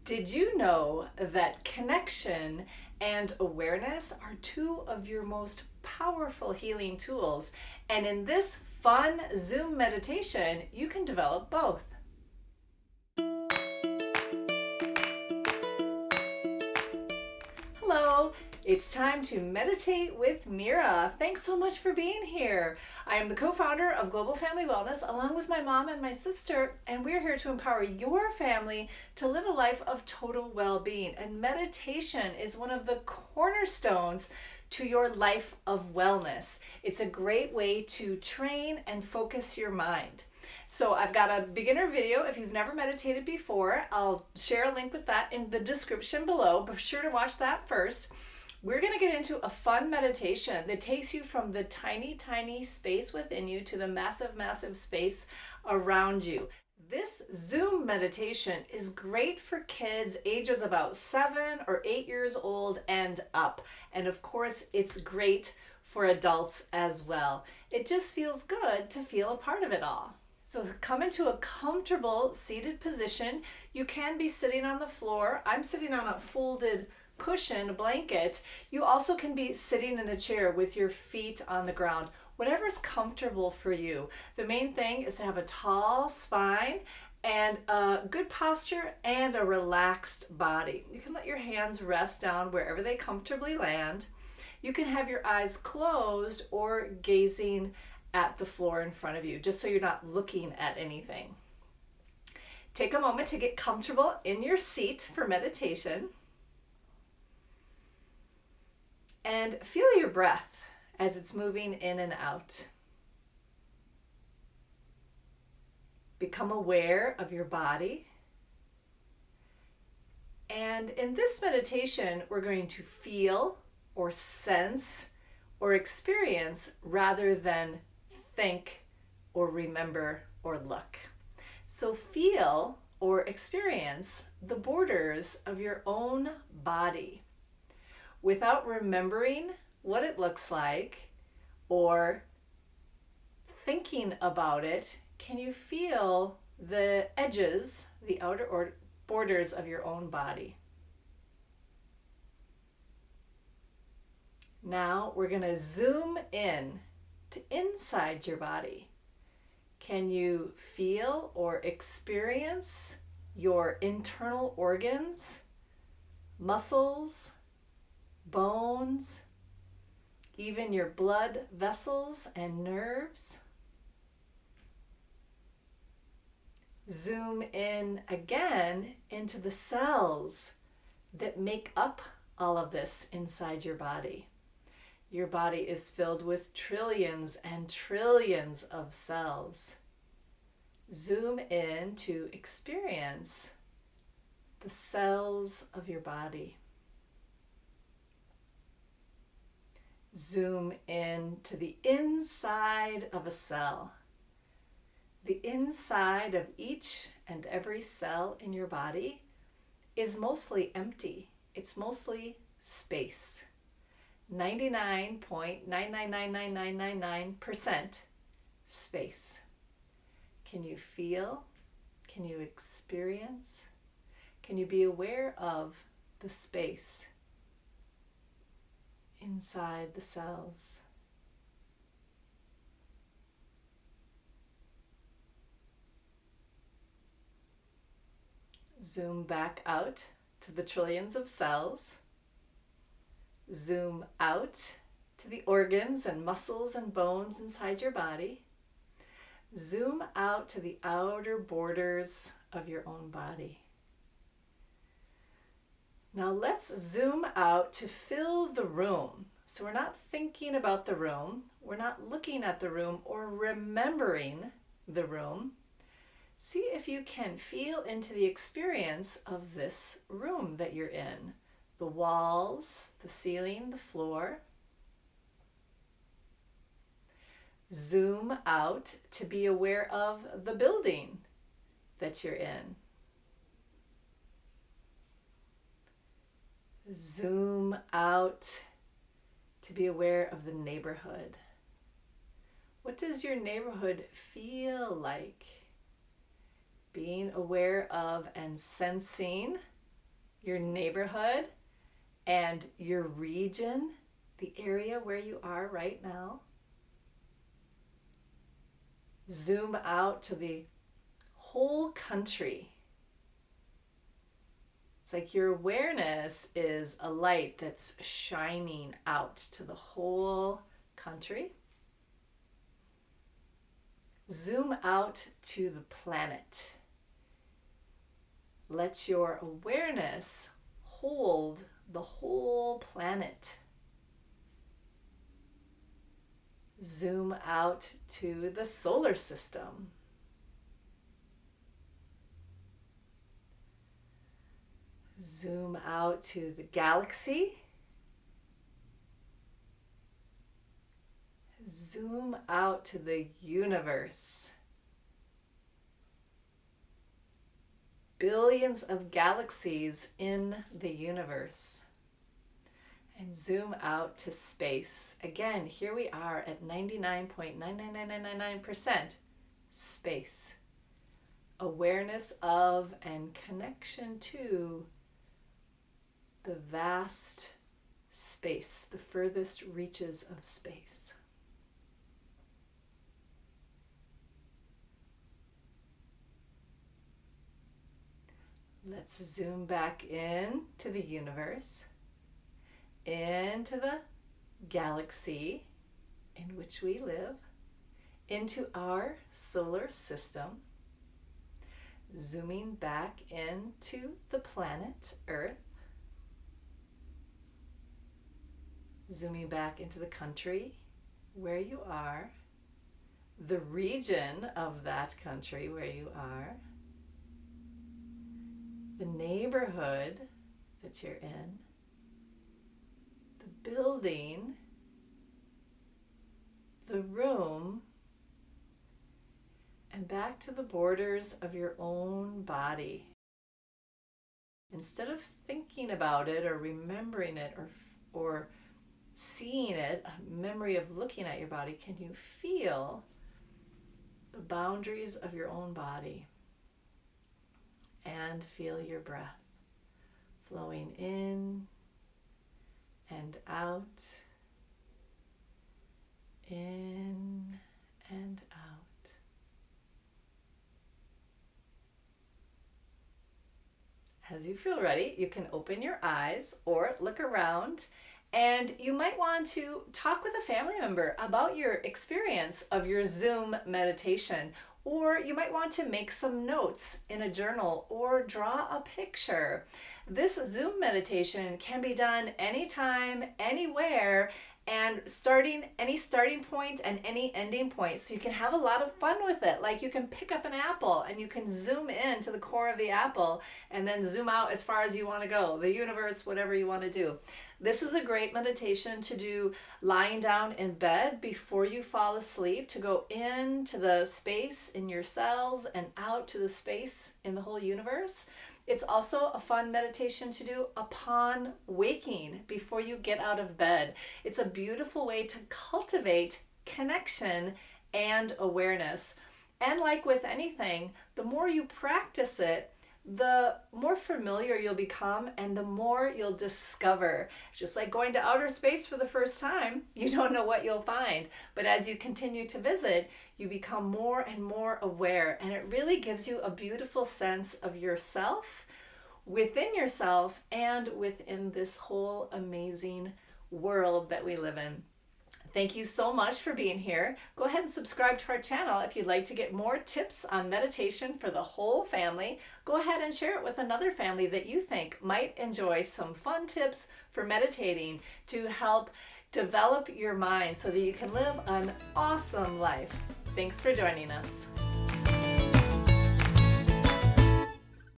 Did you know that connection and awareness are two of your most powerful healing tools? And in this fun Zoom meditation, you can develop both. Hello, it's time to meditate with Mira. Thanks so much for being here. I am the co-founder of Global Family Wellness along with my mom and my sister, and we're here to empower your family to live a life of total well-being. And meditation is one of the cornerstones to your life of wellness. It's a great way to train and focus your mind. So I've got a beginner video. If you've never meditated before, I'll share a link with that in the description below. Be sure to watch that first. We're going to get into a fun meditation that takes you from the tiny, tiny space within you to the massive, massive space around you. This Zoom meditation is great for kids ages about 7 or 8 years old and up. And of course, it's great for adults as well. It just feels good to feel a part of it all. So come into a comfortable seated position. You can be sitting on the floor. I'm sitting on a folded cushion blanket. You also can be sitting in a chair with your feet on the ground. Whatever's comfortable for you. The main thing is to have a tall spine and a good posture and a relaxed body. You can let your hands rest down wherever they comfortably land. You can have your eyes closed or gazing at the floor in front of you, just so you're not looking at anything. Take a moment to get comfortable in your seat for meditation. And feel your breath as it's moving in and out. Become aware of your body. And in this meditation, we're going to feel or sense or experience rather than think or remember or look. So feel or experience the borders of your own body without remembering what it looks like or thinking about it. Can you feel the edges, the outer borders of your own body? Now we're going to zoom in to inside your body. Can you feel or experience your internal organs, muscles, bones, even your blood vessels and nerves? Zoom in again into the cells that make up all of this inside your body. Your body is filled with trillions and trillions of cells. Zoom in to experience the cells of your body. Zoom in to the inside of a cell. The inside of each and every cell in your body is mostly empty. It's mostly space. 99.9999999% space. Can you feel? Can you experience? Can you be aware of the space inside the cells? Zoom back out to the trillions of cells. Zoom out to the organs and muscles and bones inside your body. Zoom out to the outer borders of your own body. Now let's zoom out to fill the room. So we're not thinking about the room, we're not looking at the room or remembering the room. See if you can feel into the experience of this room that you're in. The walls, the ceiling, the floor. Zoom out to be aware of the building that you're in. Zoom out to be aware of the neighborhood. What does your neighborhood feel like? Being aware of and sensing your neighborhood, and your region, the area where you are right now. Zoom out to the whole country. It's like your awareness is a light that's shining out to the whole country. Zoom out to the planet. Let your awareness hold the whole planet. Zoom out to the solar system. Zoom out to the galaxy. Zoom out to the universe. Billions of galaxies in the universe. And zoom out to space. Again, here we are at 99.99999% space. Awareness of and connection to the vast space, the furthest reaches of space. Let's zoom back in to the universe, into the galaxy in which we live, into our solar system, zooming back into the planet Earth, zooming back into the country where you are, the region of that country where you are, the neighborhood that you're in, the building, the room, and back to the borders of your own body. Instead of thinking about it or remembering it or seeing it, a memory of looking at your body, can you feel the boundaries of your own body? And feel your breath flowing in and out, in and out. As you feel ready, you can open your eyes or look around, and you might want to talk with a family member about your experience of your Zoom meditation. Or you might want to make some notes in a journal or draw a picture. This Zoom meditation can be done anytime, anywhere, and any starting point and any ending point. So you can have a lot of fun with it. Like you can pick up an apple and you can zoom in to the core of the apple and then zoom out as far as you want to go, the universe, whatever you want to do. This is a great meditation to do lying down in bed before you fall asleep, to go into the space in your cells and out to the space in the whole universe. It's also a fun meditation to do upon waking, before you get out of bed. It's a beautiful way to cultivate connection and awareness. And like with anything, the more you practice it, the more familiar you'll become and the more you'll discover. Just like going to outer space for the first time, you don't know what you'll find. But as you continue to visit, you become more and more aware, and it really gives you a beautiful sense of yourself, within yourself, and within this whole amazing world that we live in. Thank you so much for being here. Go ahead and subscribe to our channel if you'd like to get more tips on meditation for the whole family. Go ahead and share it with another family that you think might enjoy some fun tips for meditating to help develop your mind so that you can live an awesome life. Thanks for joining us.